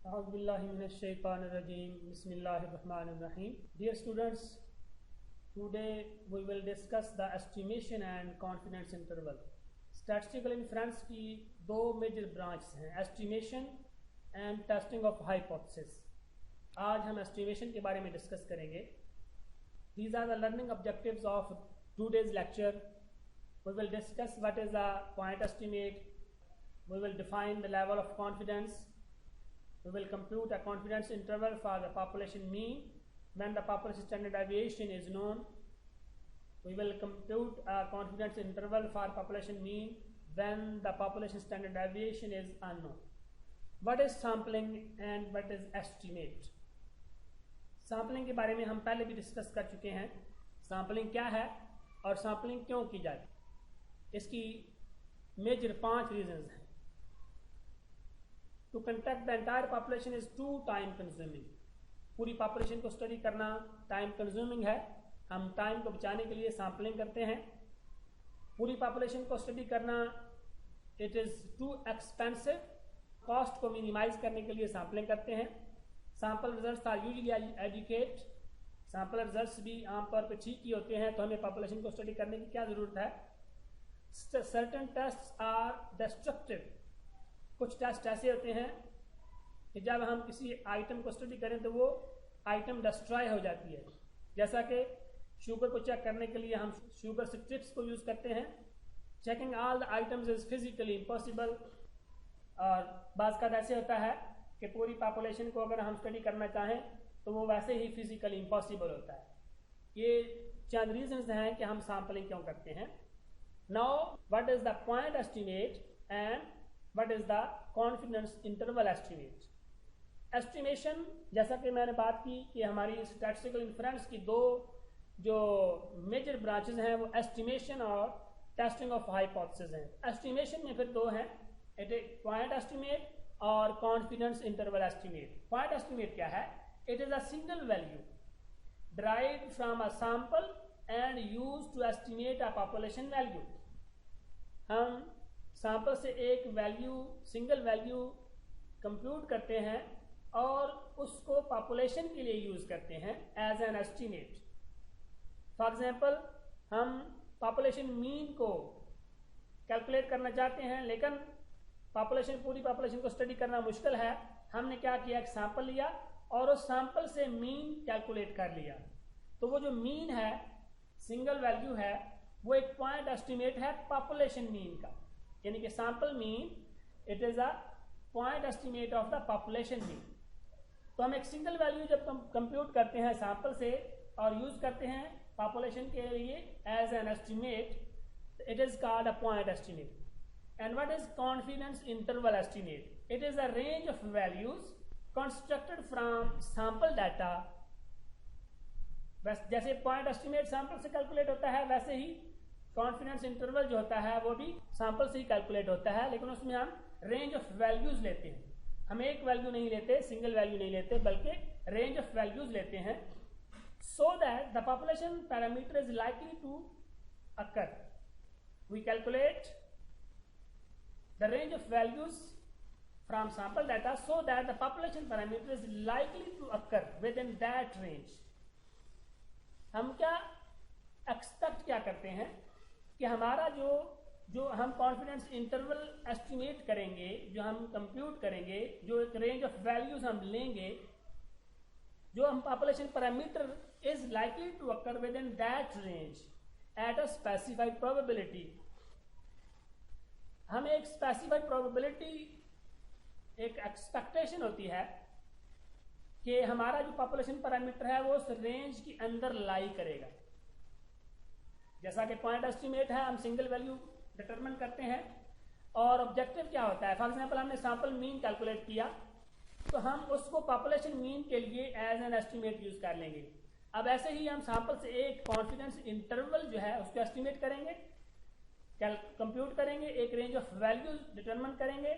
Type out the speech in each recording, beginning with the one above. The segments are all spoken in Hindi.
Bismillahirrahmanirrahim. Dear students, today we will discuss the estimation and confidence interval. Statistical inference की दो मेजर ब्रांच हैं, estimation and testing of hypothesis. आज हम एस्टिमेशन के बारे में डिस्कस करेंगे. These are the learning objectives of today's lecture. We will discuss what is a point estimate. We will define the level of confidence. We will compute a confidence interval for the population mean when the population standard deviation is known. We will compute a confidence interval for population mean when the population standard deviation is unknown. What is sampling and what is estimate? Sampling के बारे में हम पहले भी डिस्कस कर चुके हैं. सैम्पलिंग क्या है और सैम्पलिंग क्यों की जाती है, इसकी मेजर 5 रीजंस हैं. To conduct the entire population is too time consuming. पूरी पॉपुलेशन को स्टडी करना टाइम कंज्यूमिंग है. हम टाइम को बचाने के लिए सैम्पलिंग करते हैं. पूरी पॉपुलेशन को स्टडी करना it is too expensive. Cost को मिनिमाइज करने के लिए सैम्पलिंग करते हैं. Sample results are usually adequate. Sample results भी आमतौर पर ठीक ही होते हैं, तो हमें पॉपुलेशन को स्टडी करने की क्या ज़रूरत है. Certain tests are destructive. कुछ टेस्ट ऐसे होते हैं कि जब हम किसी आइटम को स्टडी करें तो वो आइटम डिस्ट्रॉय हो जाती है. जैसा कि शुगर को चेक करने के लिए हम शुगर स्ट्रिप्स को यूज़ करते हैं. Checking all the items is physically impossible. और बाज़ का ऐसे होता है कि पूरी पॉपुलेशन को अगर हम स्टडी करना चाहें तो वो वैसे ही फिजिकली इम्पॉसिबल होता है. ये चंद रीजंस हैं कि हम सैम्पलिंग क्यों करते हैं. Now what is the point estimate and what is the confidence interval estimate. Estimation, जैसा कि मैंने बात की कि हमारी स्टैटिस्टिकल इन्फ्रेंस की दो जो मेजर ब्रांचेस हैं वो एस्टिमेशन और टेस्टिंग ऑफ हाइपोथेसिस हैं. एस्टिमेशन में फिर दो हैं, पॉइंट एस्टिमेट और confidence interval estimate. Point estimate क्या है? It is a single value derived from a sample and used to estimate a population value. हम सैंपल से एक वैल्यू, सिंगल वैल्यू कंप्यूट करते हैं और उसको पॉपुलेशन के लिए यूज करते हैं as an estimate. For example, हम पॉपुलेशन मीन को कैलकुलेट करना चाहते हैं, लेकिन पूरी पॉपुलेशन को स्टडी करना मुश्किल है. हमने क्या किया, एक सैंपल लिया और उस सैंपल से मीन कैलकुलेट कर लिया. तो वो जो मीन है, सिंगल वैल्यू है, वो एक पॉइंट एस्टिमेट है पॉपुलेशन मीन का. यानी कि sample mean it is a point estimate of the population mean. तो हम एक सिंगल वैल्यू जब कंप्यूट करते हैं सैंपल से और यूज करते हैं पॉपुलेशन के लिए as an estimate, it is called a point estimate. And what is confidence interval estimate? It is a range of values constructed from sample data. बस जैसे पॉइंट एस्टिमेट सैंपल से कैलकुलेट होता है, वैसे ही कॉन्फिडेंस इंटरवल जो होता है वो भी सैंपल से ही कैलकुलेट होता है, लेकिन उसमें हम रेंज ऑफ वैल्यूज लेते हैं. हम एक वैल्यू नहीं लेते, सिंगल वैल्यू नहीं लेते, बल्कि रेंज ऑफ वैल्यूज लेते हैं, so that the population parameter is likely to occur. We calculate the range of values from sample data so that the population parameter is likely to occur within that range. हम क्या एक्सपेक्ट क्या करते हैं कि हमारा जो हम कॉन्फिडेंस इंटरवल एस्टिमेट करेंगे, जो हम कंप्यूट करेंगे, जो एक रेंज ऑफ वैल्यूज हम लेंगे, जो हम population parameter is likely to occur within that range at a specified probability. हमें एक स्पेसिफाइड प्रोबेबिलिटी, एक एक्सपेक्टेशन होती है कि हमारा जो पॉपुलेशन पैरामीटर है वो उस रेंज के अंदर लाई करेगा. जैसा कि पॉइंट एस्टिमेट है, हम सिंगल वैल्यू डिटरमिन करते हैं और ऑब्जेक्टिव क्या होता है. फॉर एग्जांपल, हमने सैंपल मीन कैलकुलेट किया तो हम उसको पॉपुलेशन मीन के लिए एज एन एस्टिमेट यूज कर लेंगे. अब ऐसे ही हम सैंपल से एक कॉन्फिडेंस इंटरवल जो है उसको एस्टिमेट करेंगे, कंप्यूट करेंगे, एक रेंज ऑफ वैल्यूज डिटरमिन करेंगे,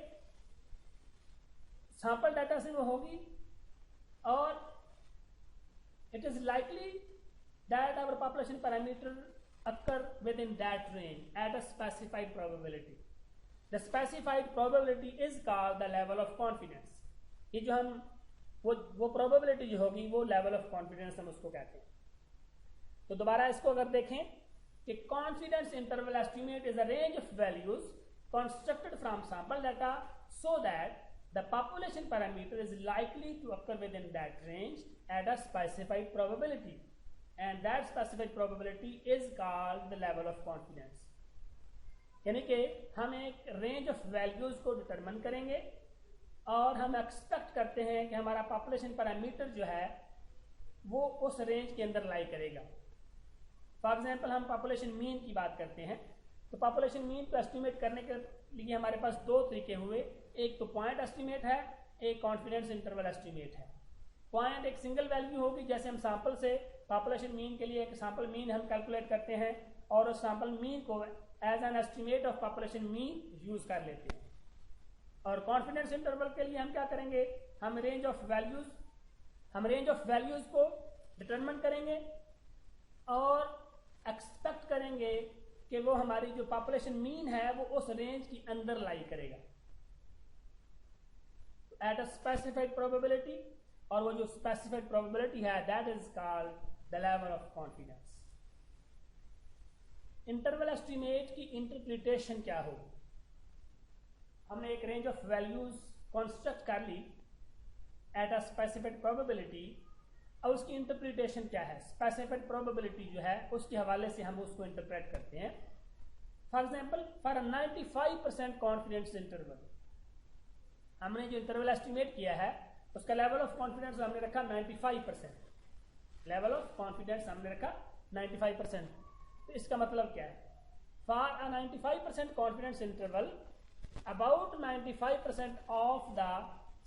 सैंपल डाटा से वो होगी, और it is likely that our population parameter occur within that range at a specified probability. The specified probability is called the level of confidence. ये जो हम वो प्रोबेबिलिटी जो होगी वो लेवल ऑफ कॉन्फिडेंस हम उसको कहते हैं। तो दोबारा इसको अगर देखें कि confidence interval estimate is a range of values constructed from sample data so that the population parameter is likely to occur within that range at a specified probability, and that specified probability is called the level of confidence। यानी कि हम एक रेंज ऑफ वैल्यूज को डिटरमिन करेंगे और हम एक्सपेक्ट करते हैं कि हमारा पॉपुलेशन पैरामीटर जो है वो उस रेंज के अंदर लाई करेगा। फॉर एग्जांपल हम पॉपुलेशन मीन की बात करते हैं, तो पॉपुलेशन मीन को एस्टिमेट करने के लिए हमारे पास दो तरीके हुए, एक तो पॉइंट एस्टिमेट है, एक कॉन्फिडेंस इंटरवल एस्टिमेट है। पॉइंट एक सिंगल वैल्यू होगी, जैसे हम सैंपल से पॉपुलेशन मीन के लिए एक सैंपल मीन हम कैलकुलेट करते हैं और उस सैंपल मीन को as an estimate of population mean use कर लेते हैं। और कॉन्फिडेंस इंटरवल के लिए हम क्या करेंगे, हम रेंज ऑफ वैल्यूज को डिटरमिन करेंगे और एक्सपेक्ट करेंगे कि वो हमारी जो पॉपुलेशन मीन है वो उस रेंज की अंदर लाई करेगा एट अ स्पेसिफाइड प्रोबेबिलिटी, और वो जो स्पेसिफाइड प्रोबेबिलिटी है that is called the level of confidence. Interval estimate की इंटरप्रिटेशन क्या होगी? हमने एक रेंज ऑफ वैल्यूज कंस्ट्रक्ट कर ली एट अ स्पेसिफाइड प्रोबेबिलिटी, और उसकी इंटरप्रिटेशन क्या है? स्पेसिफाइड प्रोबेबिलिटी जो है उसके हवाले से हम उसको इंटरप्रेट करते हैं। For example, for 95% confidence interval, हमने जो इंटरवल एस्टिमेट किया है उसका लेवल ऑफ कॉन्फिडेंस हमने रखा 95%। लेवल ऑफ कॉन्फिडेंस हमने रखा 95%। तो इसका मतलब क्या है? For a 95% confidence interval, about 95% of the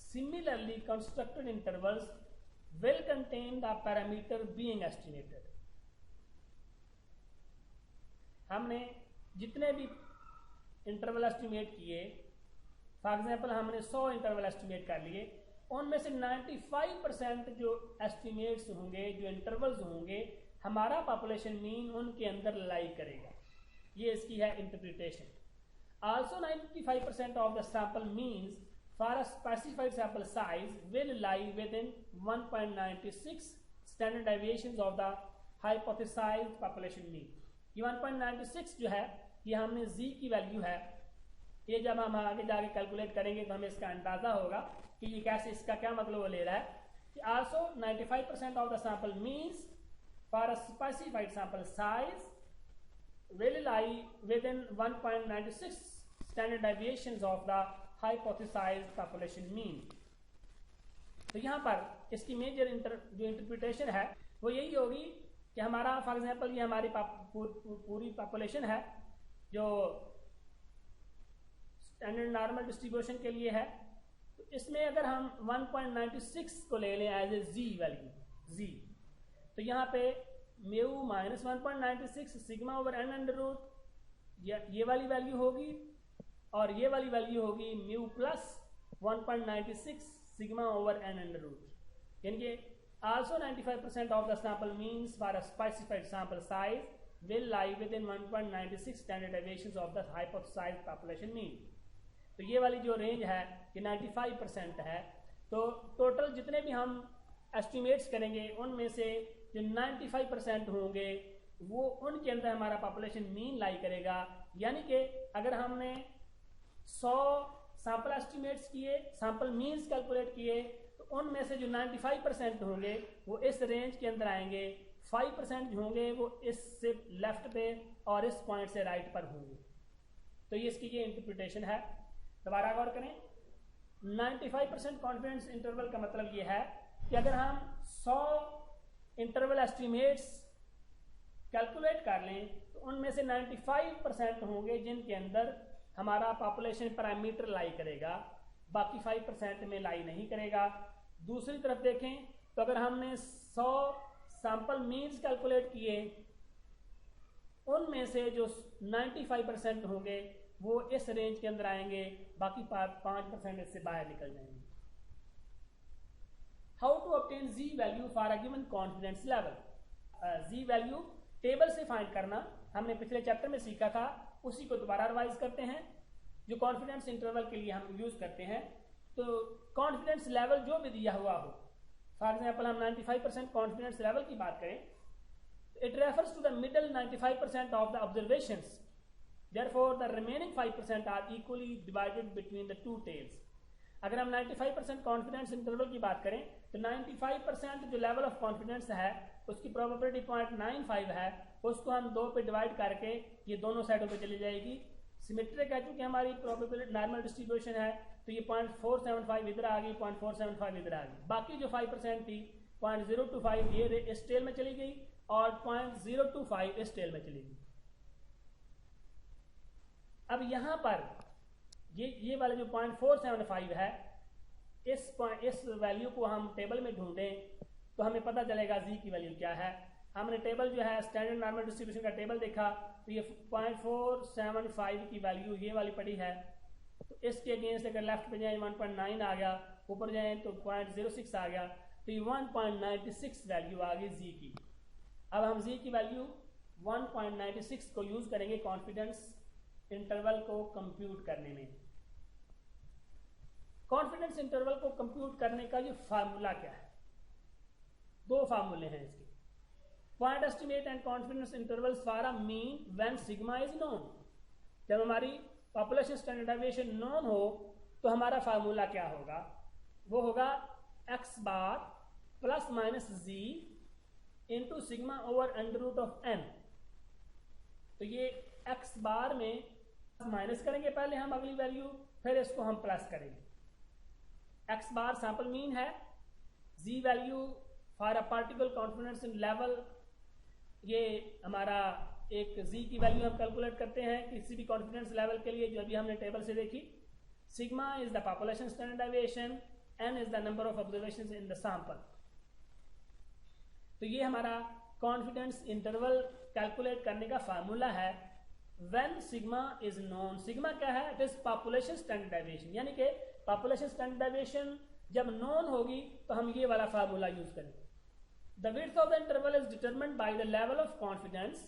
similarly constructed intervals will contain the parameter being estimated। हमने जितने भी इंटरवल एस्टिमेट किए, फॉर एग्जांपल हमने 100 इंटरवल एस्टिमेट कर लिए, उनमें से 95% जो एस्टिमेट्स होंगे, जो इंटरवल्स होंगे, हमारा पॉपुलेशन मीन उनके अंदर लाई करेगा। ये इसकी है interpretation. Also 95% of the sample means for a specified sample size will lie within 1.96 standard deviations of the hypothesized population mean। ये 1.96 जो है ये हमने z की वैल्यू है, ये जब हम आगे जाके कैलकुलेट करेंगे तो हमें इसका अंदाजा होगा कि ये कैसे, इसका क्या मतलब वो ले रहा है कि also 95% of the sample means for a specified sample size will lie within 1.96 standard deviations of the hypothesized population mean. तो यहाँ पर इसकी मेजर जो इंटरप्रिटेशन है वो यही होगी कि हमारा फॉर एग्जांपल ये हमारी पूरी पॉपुलेशन है जो स्टैंडर्ड नॉर्मल डिस्ट्रीब्यूशन के लिए है, तो इसमें अगर हम 1.96 को ले लें एज ए जी वैल्यू, जी, तो यहाँ पे mu minus 1.96 sigma over N under root, ये वाली वैल्यू होगी, और ये वाली वैल्यू होगी mu plus 1.96 sigma over N under root. यानी कि also 95% of the sample means for a specified sample size will lie within 1.96 standard deviations of the hypothesized population mean. तो ये वाली जो रेंज है ये 95% है। तो टोटल जितने भी हम एस्टिमेट्स करेंगे उनमें से जो 95% होंगे वो उनके अंदर हमारा पॉपुलेशन मीन लाई करेगा। यानी कि अगर हमने 100 सैंपल एस्टिमेट्स किए, सैंपल मीन्स कैलकुलेट किए, तो उनमें से जो 95% होंगे वो इस रेंज के अंदर आएंगे, 5% जो होंगे वो इससे लेफ्ट पे और इस पॉइंट से राइट पर होंगे। तो ये इसकी ये इंटरप्रिटेशन है। दोबारा गौर करें, 95% कॉन्फिडेंस इंटरवल का मतलब ये है कि अगर हम 100 इंटरवल एस्टिमेट्स कैलकुलेट कर लें तो उनमें से 95% होंगे जिनके अंदर हमारा पॉपुलेशन पैरामीटर लाई करेगा, बाकी 5% में लाई नहीं करेगा। दूसरी तरफ देखें तो अगर हमने 100 सैंपल मीन्स कैलकुलेट किए, उनमें से जो 95% होंगे वो इस रेंज के अंदर आएंगे, बाकी 5% इससे बाहर निकल जाएंगे। How to obtain Z value for a given confidence level. Z value table से फाइंड करना हमने पिछले चैप्टर में सीखा था, उसी को दोबारा रिवाइज करते हैं जो कॉन्फिडेंस इंटरवल के लिए हम यूज करते हैं। तो कॉन्फिडेंस लेवल जो भी दिया हुआ हो, फॉर एग्जाम्पल हम 95% कॉन्फिडेंस लेवल की बात करें, it refers to the middle 95% of the observations. Therefore, the remaining 5% are equally divided between the two tails. अगर हम 95% कॉन्फिडेंस इंटरवल की बात करें तो 95% जो लेवल ऑफ कॉन्फिडेंस है उसकी प्रोबेबिलिटी 0.95 है, उसको हम 2 पे डिवाइड करके ये दोनों साइडों पे चली जाएगी। सिमेट्रिक है चूंकि हमारी प्रोबेबिलिटी नॉर्मल डिस्ट्रीब्यूशन है तो ये 0.475 इधर आ गई, 0.475 इधर आ गई। बाकी जो 5% थी 0.025 ये इस टेल में चली गई और 0.025 इस टेल में चली गई। अब यहां पर ये वाला जो 0.475 है, इस वैल्यू को हम टेबल में ढूंढें तो हमें पता चलेगा जी की वैल्यू क्या है। हमने टेबल जो है स्टैंडर्ड नॉर्मल डिस्ट्रीब्यूशन का टेबल देखा तो ये 0.475 की वैल्यू ये वाली पड़ी है, तो इसके अगेंस्ट अगर लेफ्ट पे जाए 1.9 आ गया, ऊपर जाए तो 0.06 आ गया, तो ये 1.96 वैल्यू आ गई जी की। अब हम जी की वैल्यू 1.96 को यूज करेंगे कॉन्फिडेंस इंटरवल को कंप्यूट करने में। कॉन्फिडेंस इंटरवल को कंप्यूट करने का ये फार्मूला क्या है? 2 फार्मूले हैं इसके। Point estimate and confidence intervals for a mean when sigma is known. जब हमारी पॉपुलेशन स्टैंडर्ड डेविएशन नोन हो तो हमारा फार्मूला क्या होगा? वो होगा x bar plus minus Z into sigma over under root of n। तो ये x बार में माइनस करेंगे पहले हम अगली वैल्यू, फिर इसको हम प्लस करेंगे। x बार सैंपल मीन है, z value for a particle confidence in level, ये हमारा एक z की वैल्यू हम कैलकुलेट करते हैं किसी भी कॉन्फिडेंस लेवल के लिए जो अभी हमने टेबल से देखी। Sigma is the population standard deviation, n is the number of observations in the sample. तो ये हमारा कॉन्फिडेंस इंटरवल कैलकुलेट करने का फार्मूला है when sigma is known. Sigma क्या है? It is population standard deviation, यानी कि पॉपुलेशन स्टैंडर्ड डेविएशन जब नोन होगी तो हम ये वाला फार्मूला यूज करेंगे। The width of the interval is determined by the level of confidence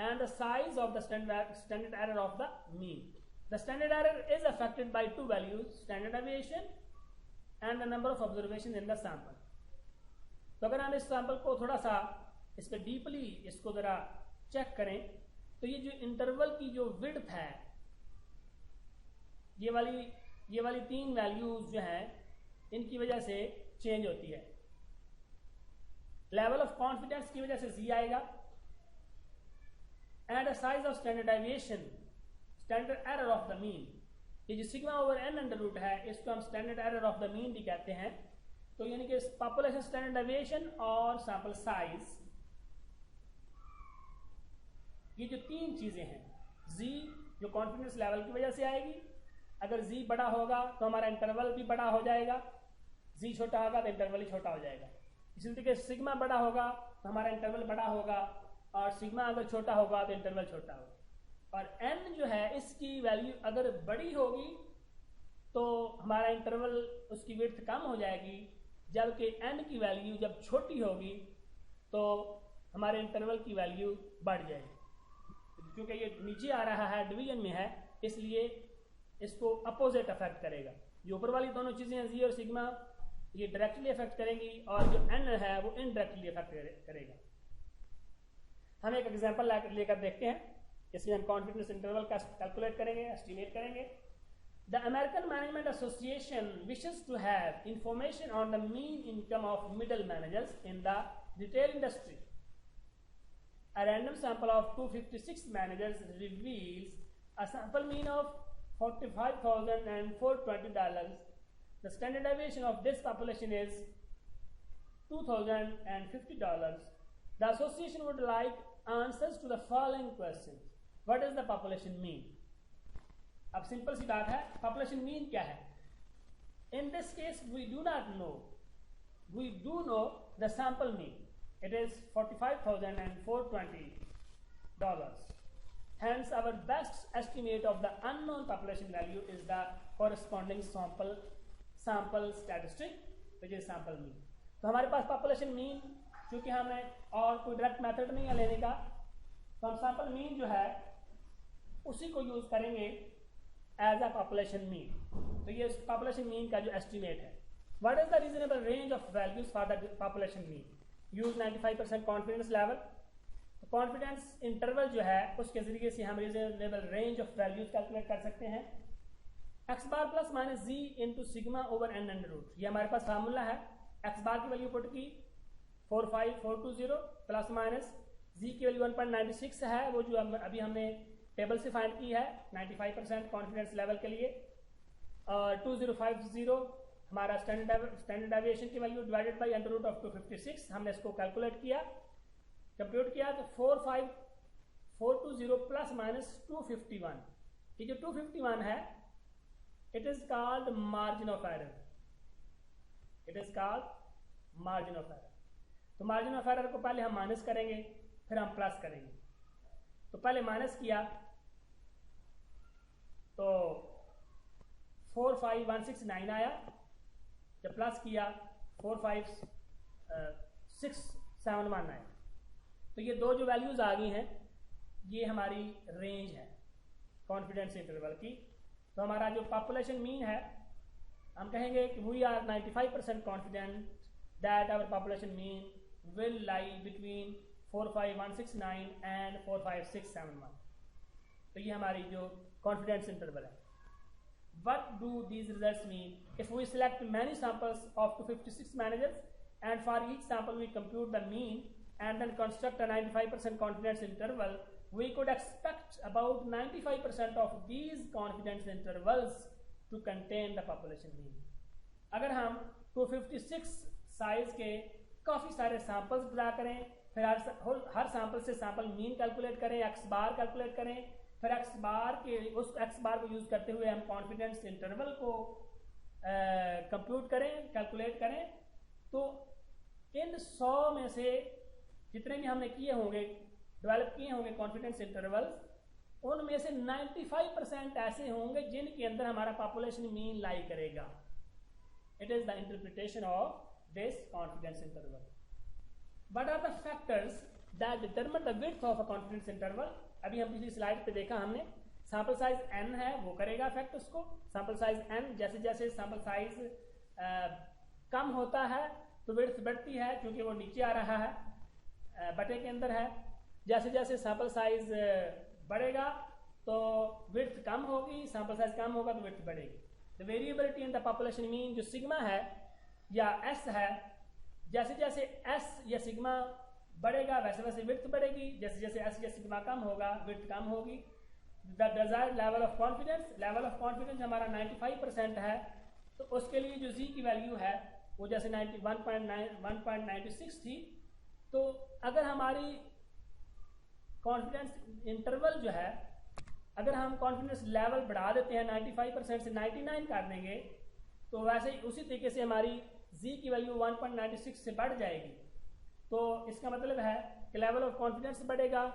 and the size of the standard error of the mean. The standard error is affected by 2 values, standard deviation and the number of observation in the sample. तो अगर हम इस सैंपल को थोड़ा सा इस पे डीपली इसको जरा चेक करें तो ये जो इंटरवल की जो विड्थ है, ये वाली 3 वैल्यूज जो हैं इनकी वजह से चेंज होती है। लेवल ऑफ कॉन्फिडेंस की वजह से जी आएगा and the size of standard deviation, standard error of the mean, ये जो sigma over n under root है इसको हम standard error of the mean भी कहते हैं। तो यानी कि पॉपुलेशन स्टैंडर्ड डेविएशन और सैंपल साइज, ये जो 3 चीजें हैं, z जो कॉन्फिडेंस लेवल की वजह से आएगी, अगर z बड़ा होगा तो हमारा इंटरवल भी बड़ा हो जाएगा, z छोटा होगा तो इंटरवल ही छोटा हो जाएगा। इसी तरीके सिग्मा बड़ा होगा तो हमारा इंटरवल बड़ा होगा और सिग्मा अगर छोटा होगा तो इंटरवल छोटा होगा। और n जो है इसकी वैल्यू अगर बड़ी होगी तो हमारा इंटरवल उसकी विड्थ कम हो जाएगी, जबकि n की वैल्यू जब छोटी होगी तो हमारे इंटरवल की वैल्यू बढ़ जाएगी। क्योंकि ये नीचे आ रहा है, डिवीजन में है, इसलिए इसको अपोजिट अफेक्ट करेगा। जो ऊपर वाली दोनों चीजें हैं, जी और सिग्मा, ये डायरेक्टली अफेक्ट करेंगी और जो n है वो इनडायरेक्टली अफेक्ट करेगा। हम एक एग्जांपल लेकर देखते हैं, इसमें हम कॉन्फिडेंस इंटरवल का कैलकुलेट करेंगे, एस्टिमेट करेंगे। The American Management Association wishes to have information on the mean income of middle managers in the retail industry. A random sample of 256 managers reveals a sample mean of $45,420. The standard deviation of this population is $2,050. The association would like answers to the following questions. What is the population mean? अब सिंपल सी बात है, population mean क्या है? In this case we do not know. We do know the sample mean. It is $45,420. Hence our best estimate of the unknown population value is the corresponding sample statistic, which is sample mean. तो हमारे पास population mean, क्योंकि हमें और कोई डायरेक्ट मेथड नहीं है लेने का, तो हम सैंपल मीन जो है उसी को यूज करेंगे एज अ पॉपुलेशन मीन। तो ये पॉपुलेशन मीन का जो एस्टिमेट है। What is the reasonable range of values for the population mean? Use 95% confidence level. तो कॉन्फिडेंस इंटरवल जो है उसके जरिए से हम reasonable range of values calculate कर सकते हैं। X bar plus minus Z into sigma over N under root, ये हमारे पास फार्मूला है। एक्स बार की वैल्यू पुट की 45420 प्लस माइनस जी की वैल्यू 1.96 है, वो जो अभी हमने टेबल से फाइंड की है 95% कॉन्फिडेंस लेवल के लिए, और 2050 हमारा स्टैंडर्ड डेविएशन की value divided by under root of 256, हमने इसको कैलकुलेट किया, कंप्यूट किया, तो 45420 प्लस माइनस 251, ये जो 251 है it is called margin of error, it is called margin of error. तो मार्जिन ऑफ एरर को पहले हम माइनस करेंगे फिर हम प्लस करेंगे। तो पहले माइनस किया तो 45169 आया, जब प्लस किया 45671 आया। तो ये दो जो वैल्यूज आ गई हैं ये हमारी रेंज है कॉन्फिडेंस इंटरवल की। तो हमारा जो पॉपुलेशन मीन है हम कहेंगे कि we are 95% confident that our population mean will lie between 45169 and 45671। तो ये हमारी जो कॉन्फिडेंस इंटरवल है। What do these results mean? If we select many samples of 256 managers and for each sample we compute the mean and then construct a 95% confidence interval, we could expect about 95% of these confidence intervals to contain the population mean. अगर हम 256 साइज के काफ़ी सारे सैंपल्स ड्रा करें, फिर हर सैंपल से सैंपल मीन कैलकुलेट करें, एक्स बार कैलकुलेट करें, फिर एक्स बार के उस एक्स बार को यूज करते हुए हम कॉन्फिडेंस इंटरवल को कंप्यूट करें, कैलकुलेट करें, तो इन 100 में से जितने भी हमने किए होंगे, डेवलप किए होंगे कॉन्फिडेंस इंटरवल्स, उनमें से 95% ऐसे होंगे जिनके अंदर हमारा पॉपुलेशन मीन लाई करेगा। It is the interpretation of this confidence interval. What are the factors that determine the width of a confidence interval? अभी हम पिछली स्लाइड पे देखा हमने, सैंपल साइज n है वो करेगा अफेक्ट उसको। सैंपल साइज n, जैसे जैसे सैंपल साइज कम होता है तो विड्थ बढ़ती है क्योंकि वो नीचे आ रहा है, बटे के अंदर है। जैसे जैसे सैंपल साइज बढ़ेगा तो विड्थ कम होगी, सैंपल साइज कम होगा तो विड्थ बढ़ेगी। The variability in the population mean जो सिग्मा है या s है, जैसे जैसे s या सिग्मा बढ़ेगा वैसे वैसे विड्थ बढ़ेगी, जैसे जैसे एस या सिग्मा कम होगा विड्थ कम होगी। The desired level of confidence, level of confidence हमारा 95% है, तो उसके लिए जो जी की वैल्यू है वो जैसे 1.96 थी, तो अगर हमारी कॉन्फिडेंस इंटरवल जो है, अगर हम कॉन्फिडेंस लेवल बढ़ा देते हैं 95% से 99 कर देंगे, तो वैसे ही उसी तरीके से हमारी जी की वैल्यू 1.96 से बढ़ जाएगी। तो इसका मतलब है कि लेवल ऑफ कॉन्फिडेंस बढ़ेगा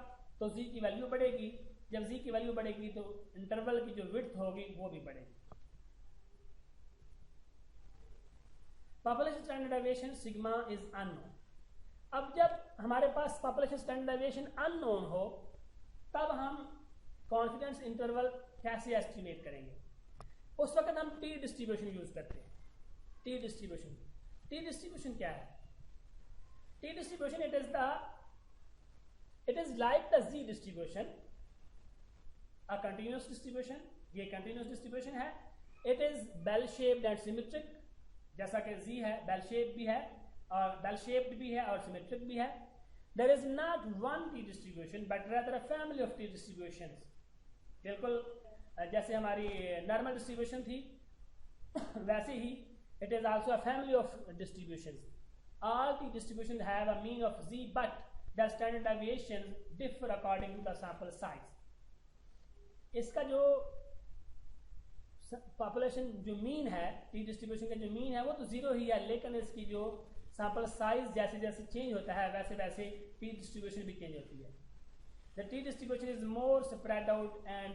तो जी की वैल्यू बढ़ेगी, जब जी की वैल्यू बढ़ेगी तो इंटरवल की जो विड्थ होगी वो भी बढ़ेगी। Population standard deviation sigma is unknown. अब जब हमारे पास पॉपुलेशन स्टैंडर्ड डेविएशन अननोन हो तब हम कॉन्फिडेंस इंटरवल कैसे एस्टिमेट करेंगे? उस वक्त हम टी डिस्ट्रीब्यूशन यूज करते हैं। टी डिस्ट्रीब्यूशन क्या है? T distribution, it is like the Z distribution, a continuous distribution। ये continuous distribution है। It is bell shaped and symmetric, जैसा कि Z है bell shaped भी है और bell shaped भी है और symmetric भी है। There is not one T distribution but rather a family of T distributions। बिल्कुल जैसे हमारी normal distribution थी वैसे ही it is also a family of distributions। All T distributions have a mean of Z, but the standard deviations differ according to the sample size। इसका जो पॉपुलेशन जो मीन है, T डिस्ट्रीब्यूशन का जो मीन है वो तो 0 ही है, लेकिन इसकी जो सैंपल साइज जैसे जैसे चेंज होता है वैसे वैसे T डिस्ट्रीब्यूशन भी चेंज होती है। The T distribution is more spread out and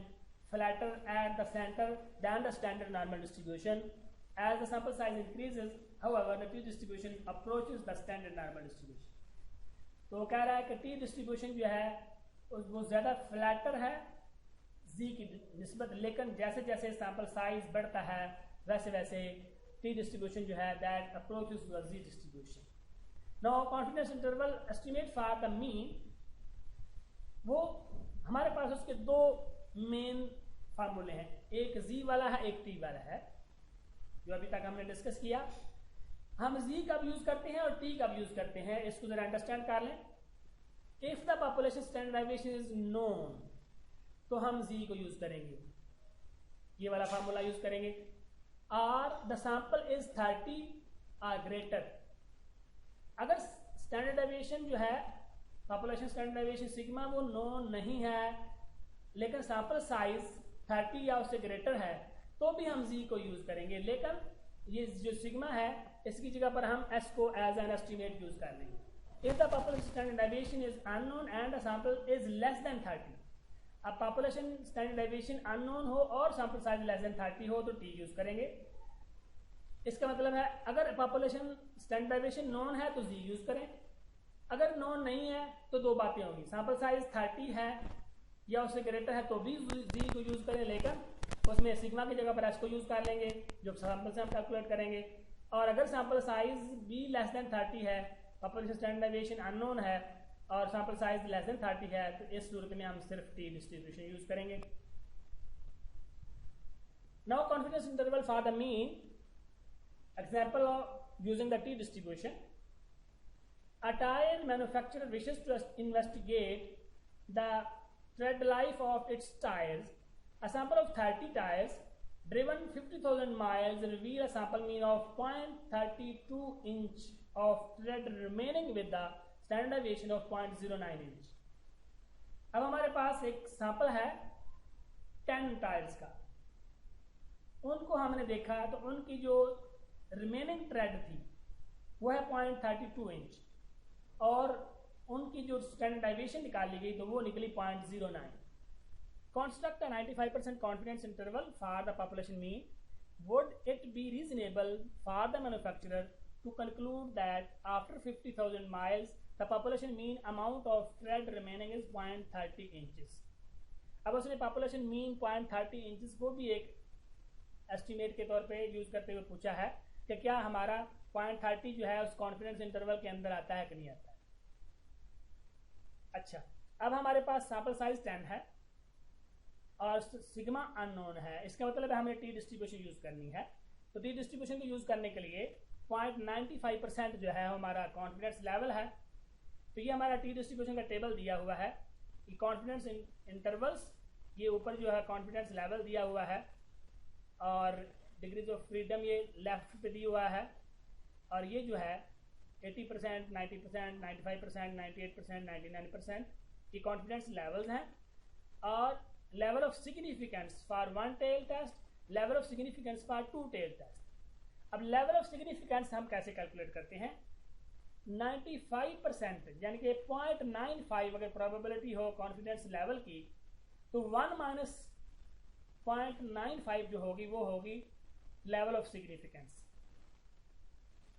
flatter at the center than the standard normal distribution। As the sample size increases, however, the T distribution approaches the standard normal distribution। तो कह रहा है कि T distribution जो है वो ज़्यादा फ्लैटर है Z की निस्बत, लेकिन जैसे जैसे सैंपल साइज बढ़ता है वैसे वैसे टी डिस्ट्रीब्यूशन जो है that approaches towards Z distribution. Now confidence interval estimate for the mean, वो हमारे पास उसके दो मेन फार्मूले हैं, एक जी वाला है एक टी वाला है, जो अभी तक हमने डिस्कस किया। हम जी कब यूज करते हैं और टी कब यूज करते हैं, इसको जरा अंडरस्टैंड कर लें। If the population standardization is known, तो हम जी को यूज करेंगे, ये वाला फार्मूला यूज करेंगे। Or the sample is 30 or greater, अगर स्टैंडर्डाइजेशन जो है पॉपुलेशन स्टैंडर्डाइजेशन सिग्मा वो नोन नहीं है, लेकिन सैंपल साइज 30 या उससे ग्रेटर है, तो भी हम जी को यूज करेंगे। लेकिन ये जो सिग्मा है इसकी जगह पर हम एस को एज एन एस्टिमेट यूज कर लेंगे। If the population standardization is unknown and the sample is less than 30, अब पॉपुलेशन स्टैंडर्डाइजेशन अननोन हो और सैंपल साइज लेस देन 30 हो तो टी यूज करेंगे। इसका मतलब है अगर पॉपुलेशन स्टैंडर्डाइजेशन नोन है तो जी यूज करें, अगर नोन नहीं है तो दो बातें होंगी, सैंपल साइज 30 है या उससे ग्रेटर है तो भी जी को यूज करें, लेकिन उसमें सिग्मा की जगह पर एस को यूज कर लेंगे जो सैंपल से हम कैलकुलेट करेंगे। और अगर सैंपल साइज भी लेस देन 30 है, पॉपुलेशन स्टैंडर्डाइजेशन अननोन है और सैंपल साइज लेस देन 30 है, तो इस सूरत में हम सिर्फ टी डिस्ट्रीब्यूशन यूज करेंगे। Now confidence interval for the mean, example of using the T distribution. A tire manufacturer wishes to investigate the tread life of its tires. A sample of 30 tires driven 50,000 miles reveal a sample mean of 0.32 inch of tread remaining with the standard deviation of 0.09 inch. अब हमारे पास एक सैंपल है 10 टायर्स का, उनको हमने देखा तो उनकी जो रिमेनिंग ट्रेड थी वो है 0.32 इंच और उनकी जो स्टैंडर्ड डेविएशन निकाली गई तो वो निकली 0.09। Construct a 95% confidence interval for the population mean. Would it be reasonable for the manufacturer to conclude that after 50,000 miles the population mean amount of tread remaining is 0.30 inches? अब उसने population mean 0.30 inches को भी एक एस्टिमेट के तौर पे यूज करते हुए पूछा है कि क्या हमारा 0.30 जो है उस कॉन्फिडेंस इंटरवल के अंदर आता है कि नहीं आता है। अच्छा, अब हमारे पास सैंपल साइज 10 है और सिग्मा अननोन है, इसका मतलब है हमें टी डिस्ट्रीब्यूशन यूज करनी है। तो टी डिस्ट्रीब्यूशन को यूज करने के लिए 0.95% जो है हमारा कॉन्फिडेंस लेवल है। तो ये हमारा टी डिस्ट्रीब्यूशन का टेबल दिया हुआ है, ये कॉन्फिडेंस इंटरवल्स, ये ऊपर जो है कॉन्फिडेंस लेवल दिया हुआ है और डिग्रीज ऑफ फ्रीडम ये लेफ्ट पे दिया हुआ है, और ये जो है 80%, 90%, 95%, 98%, 99% की कॉन्फिडेंस लेवल्स हैं। और level of significance for one tail test, level of significance for two tail test. अब लेवल ऑफ सिग्निफिकेंस हम कैसे कैलकुलेट करते हैं, 95% यानी कि 0.95 अगर प्रोबेबिलिटी हो कॉन्फिडेंस लेवल की, तो 1 माइनस 0.95 जो होगी वो होगी लेवल ऑफ सिग्निफिकेंस।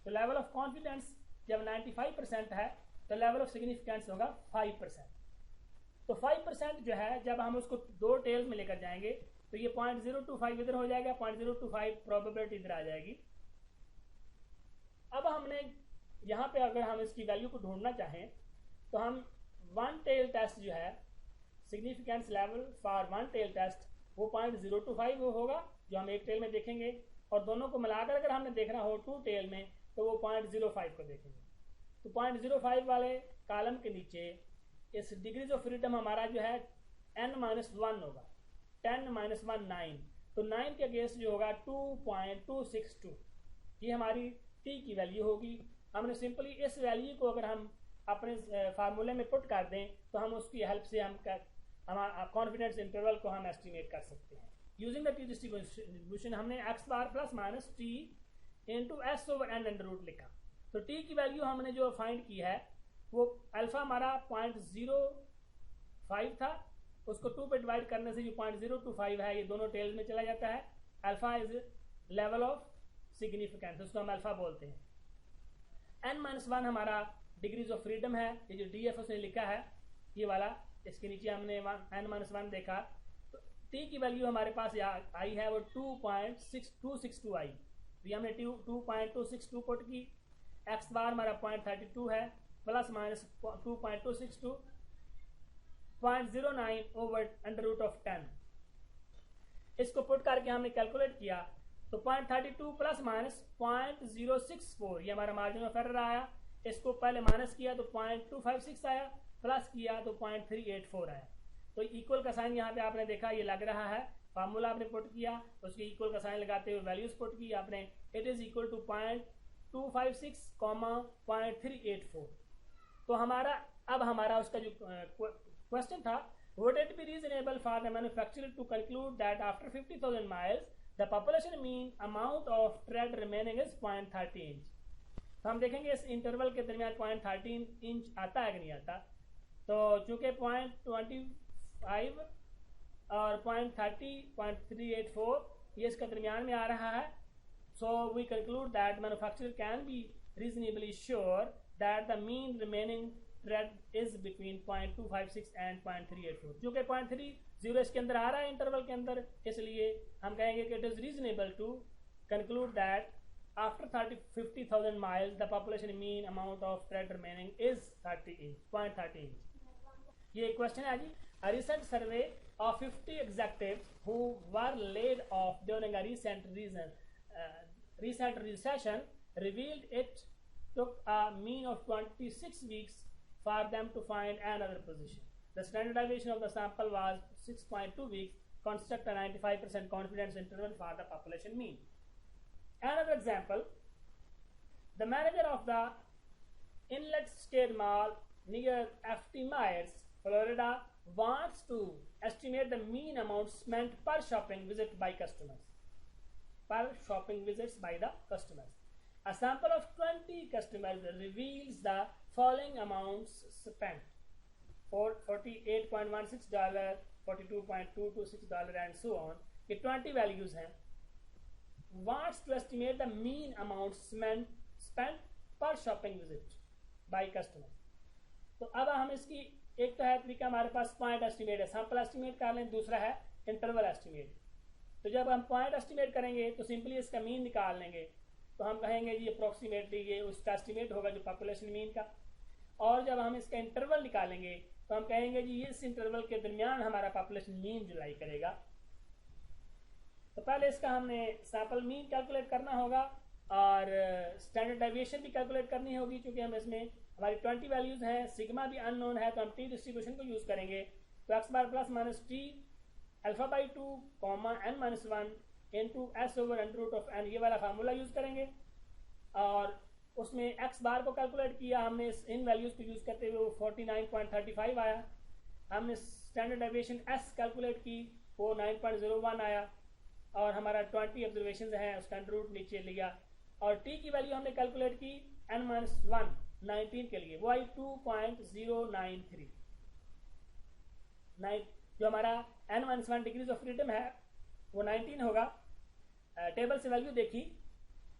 तो लेवल ऑफ कॉन्फिडेंस जब 95% है तो लेवल ऑफ सिग्निफिकेंस होगा 5%। तो 5% जो है जब हम उसको दो टेल्स में लेकर जाएंगे तो ये 0.025 इधर हो जाएगा, 0.025 प्रोबेबिलिटी इधर आ जाएगी। अब हमने यहाँ पे अगर हम इसकी वैल्यू को ढूंढना चाहें तो हम वन टेल टेस्ट जो है significance level for one tail test वो 0.025 होगा जो हम एक टेल में देखेंगे, और दोनों को मिलाकर अगर हमने देखना हो टू टेल में तो वो 0.05 को देखेंगे। तो 0.05 वाले कॉलम के नीचे इस डिग्रीज ऑफ फ्रीडम हमारा जो है n-1 होगा, 10 - 1 9, तो 9 के अगेंस्ट जो होगा 2.262, ये हमारी t की वैल्यू होगी। हमने सिंपली इस वैल्यू को अगर हम अपने फार्मूले में पुट कर दें तो हम उसकी हेल्प से हम कॉन्फिडेंस इंटरवल को हम एस्टिमेट कर सकते हैं। यूजिंग द टी डिस्ट्रीब्यूशन हमने x bar plus minus T into S over N under root लिखा। तो t की वैल्यू हमने जो फाइंड की है वो अल्फा हमारा 0.05 था, उसको 2 पे डिवाइड करने से जो 0.025 है ये दोनों टेल्स में चला जाता है। Alpha is level of significance, उसको हम अल्फा बोलते हैं। n-1 हमारा डिग्रीज ऑफ फ्रीडम है, ये जो DF उसने लिखा है ये वाला, इसके नीचे हमने n-1 देखा। तो टी की वैल्यू हमारे पास आई है वो 2.6262 आई, तो ये हमने 2.262 पुट की। एक्स बार हमारा 0.32 है, plus minus 2.262 0.09 over under root of 10। इसको पुट करके हमने कैलकुलेट किया तो 0.32 प्लस माइनस 0.064 ये हमारा मार्जिन ऑफ एरर आया। इसको पहले माइनस किया तो 0.256 आया, प्लस किया तो 0.384 आया। तो इक्वल का साइन यहाँ पे आपने देखा ये लग रहा है, फार्मूला आपने पुट किया, उसके इक्वल का साइन लगाते हुए वैल्यूज पुट की आपने, इट इज इक्वल टू 0.256 0.384। तो हमारा उसका जो क्वेश्चन था, would it be reasonable for the manufacturer to conclude that after 50,000 miles the population mean amount of tread remaining is 0.30 inch. तो हम देखेंगे इस इंटरवल के दरमियान 0.13 इंच आता है कि नहीं आता। तो चूंकि 0.25 और 0.30 0.384 ये इसका दरमियान में आ रहा है, so we conclude that manufacturer can be reasonably sure that the mean remaining tread is between 0.256 and 0.384। चूंकि 0.30 इसके अंदर आ रहा है इंटरवल के अंदर, इसलिए हम कहेंगे कि it is reasonable to conclude that after 50,000 miles the population mean amount of tread remaining is 0.30 inch। ये क्वेश्चन है जी। A recent survey of 50 executives who were laid off during a recent recession revealed it took a mean of 26 weeks for them to find another position. The standard deviation of the sample was 6.2 weeks. Construct a 95% confidence interval for the population mean. Another example, the manager of the Inlet State Mall near FT Myers, Florida, wants to estimate the mean amount spent per shopping visit by customers. A sample of 20 customers reveals the following amounts spent: $48.16, $42.226 and so on। ये 20 वैल्यूज हैं। Wants to estimate the mean amount spent per shopping visit by customer। तो अब हम इसकी एक तो है तरीका हमारे पास पॉइंट एस्टिमेट है, सैंपल एस्टिमेट कर लें, दूसरा है इंटरवल एस्टिमेट। तो जब हम पॉइंट एस्टिमेट करेंगे तो सिंपली इसका मीन निकाल लेंगे, तो हम कहेंगे जी अप्रोक्सीमेटली ये उसका एस्टिमेट होगा जो पॉपुलेशन मीन का। और जब हम इसका इंटरवल निकालेंगे तो हम कहेंगे जी इस इंटरवल के दरमियान हमारा पॉपुलेशन मीन जो लाई करेगा। तो पहले इसका हमने सैंपल मीन कैलकुलेट करना होगा और स्टैंडर्ड डेविएशन भी कैलकुलेट करनी होगी, क्योंकि हम इसमें हमारी 20 वैल्यूज हैं, सिग्मा भी अननोन है, तो हम टी डिस्ट्रीब्यूशन को यूज करेंगे। तो X bar plus minus T alpha by 2 n minus 1 into S over under root of n, ये वाला फार्मूला यूज करेंगे। और उसमें एक्स बार को कैलकुलेट किया हमने इन वैल्यूज को यूज करते हुए 49.35 आया। हमने स्टैंडर्ड डेविएशन एस कैलकुलेट की, वो 9.01 आया। और हमारा 20 ऑब्जर्वेशन हैं उसका अंडर रूट नीचे लिया। और टी की वैल्यू हमने कैलकुलेट की n माइनस 1 19 के लिए, वो आई 2.093। जो हमारा n minus 1 degrees of freedom है वो 19 होगा। टेबल से वैल्यू देखी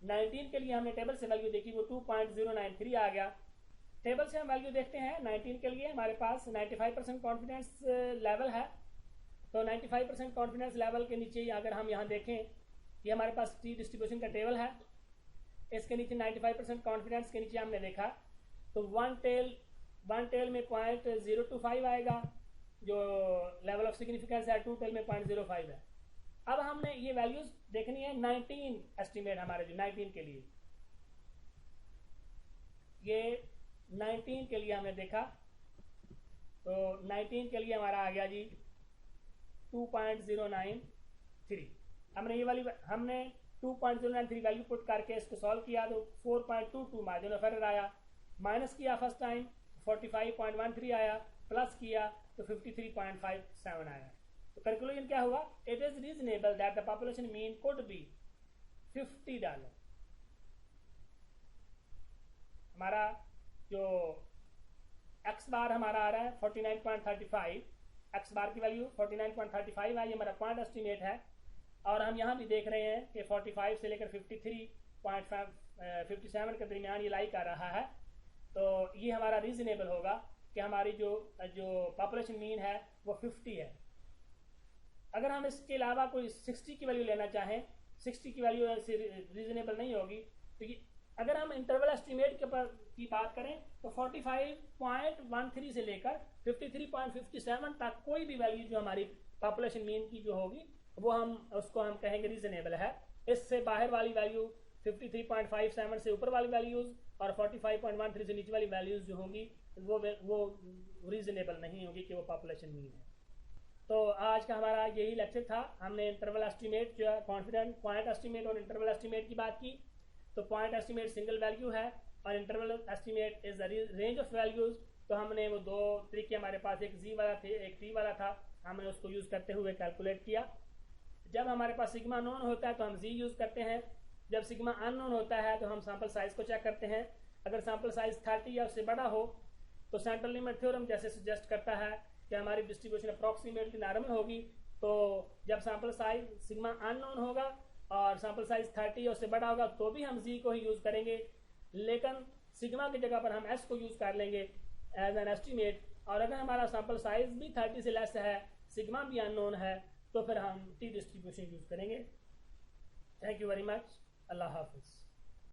19 के लिए, हमने टेबल से वैल्यू देखी वो 2.093 आ गया। टेबल से हम वैल्यू देखते हैं 19 के लिए हमारे पास 95% कॉन्फिडेंस लेवल है। तो 95% कॉन्फिडेंस लेवल के नीचे ही अगर हम यहाँ देखें, ये हमारे पास टी डिस्ट्रीब्यूशन का टेबल है, इसके नीचे 95% कॉन्फिडेंस के नीचे हमने देखा तो वन टेल में 0.025 आएगा जो लेवल ऑफ सिग्निफिकेंस है, 2 टेल में 0.05 है। अब हमने ये वैल्यूज देखनी है 19 एस्टिमेट हमारे जो 19 के लिए, ये 19 के लिए हमने देखा तो 19 के लिए हमारा आ गया जी 2.093। हमने 2.093 वैल्यू पुट करके इसको सॉल्व किया तो 4.22 मार्जिन ऑफ एरर आया। माइनस किया फर्स्ट टाइम 45.13 आया, प्लस किया तो 53.57 आया। तो कंक्लूजन क्या हुआ? It is reasonable that the population mean could be $50। हमारा जो एक्स बार हमारा आ रहा है 49.35, एक्स बार की वैल्यू 49.35 है, ये हमारा पॉइंट एस्टिमेट है। और हम यहाँ भी देख रहे हैं कि 45 से लेकर 57 के दरमियान ये लाई कर रहा है। तो ये हमारा रीजनेबल होगा कि हमारी जो पॉपुलेशन मीन है वो 50 है। अगर हम इसके अलावा कोई 60 की वैल्यू लेना चाहें, 60 की वैल्यू ऐसे रीजनेबल नहीं होगी, क्योंकि अगर हम इंटरवल एस्टिमेट की बात करें तो 45.13 से लेकर 53.57 तक कोई भी वैल्यू जो हमारी पॉपुलेशन मीन की जो होगी वो उसको हम कहेंगे रीजनेबल है। इससे बाहर वाली वैल्यू 53.57 से ऊपर वाली वैल्यूज और 45.13 से नीचे वाली वैल्यूज जो होंगी वो रीजनेबल नहीं होगी कि वो पॉपुलेशन मीन है। तो आज का हमारा यही लेक्चर था। हमने इंटरवल एस्टिमेट जो है कॉन्फिडेंट पॉइंट एस्टिमेट और इंटरवल एस्टिमेट की बात की। तो पॉइंट एस्टिमेट सिंगल वैल्यू है और interval estimate is the range of values. तो हमने वो दो तरीके हमारे पास, एक जी वाला थे एक टी वाला था, हमने उसको यूज करते हुए कैलकुलेट किया। जब हमारे पास सिग्मा नोन होता है तो हम जी यूज करते हैं, जब सिग्मा अननोन होता है तो हम सैंपल साइज को चेक करते हैं। अगर सैंपल साइज 30 या उससे बड़ा हो तो सेंट्रल लिमिट थ्योरम जैसे सजेस्ट करता है कि हमारी डिस्ट्रीब्यूशन अप्रॉक्सीमेटली नॉर्मल होगी। तो जब सैंपल साइज सिग्मा अननोन होगा और सैंपल साइज 30 या उससे बड़ा होगा तो भी हम जी को ही यूज करेंगे, लेकिन सिग्मा की जगह पर हम एस को यूज कर लेंगे एज एन एस्टिमेट। और अगर हमारा सैंपल साइज भी 30 से लेस है, सिग्मा भी अननोन है, तो फिर हम टी डिस्ट्रीब्यूशन यूज करेंगे। Thank you very much. Allah Hafiz.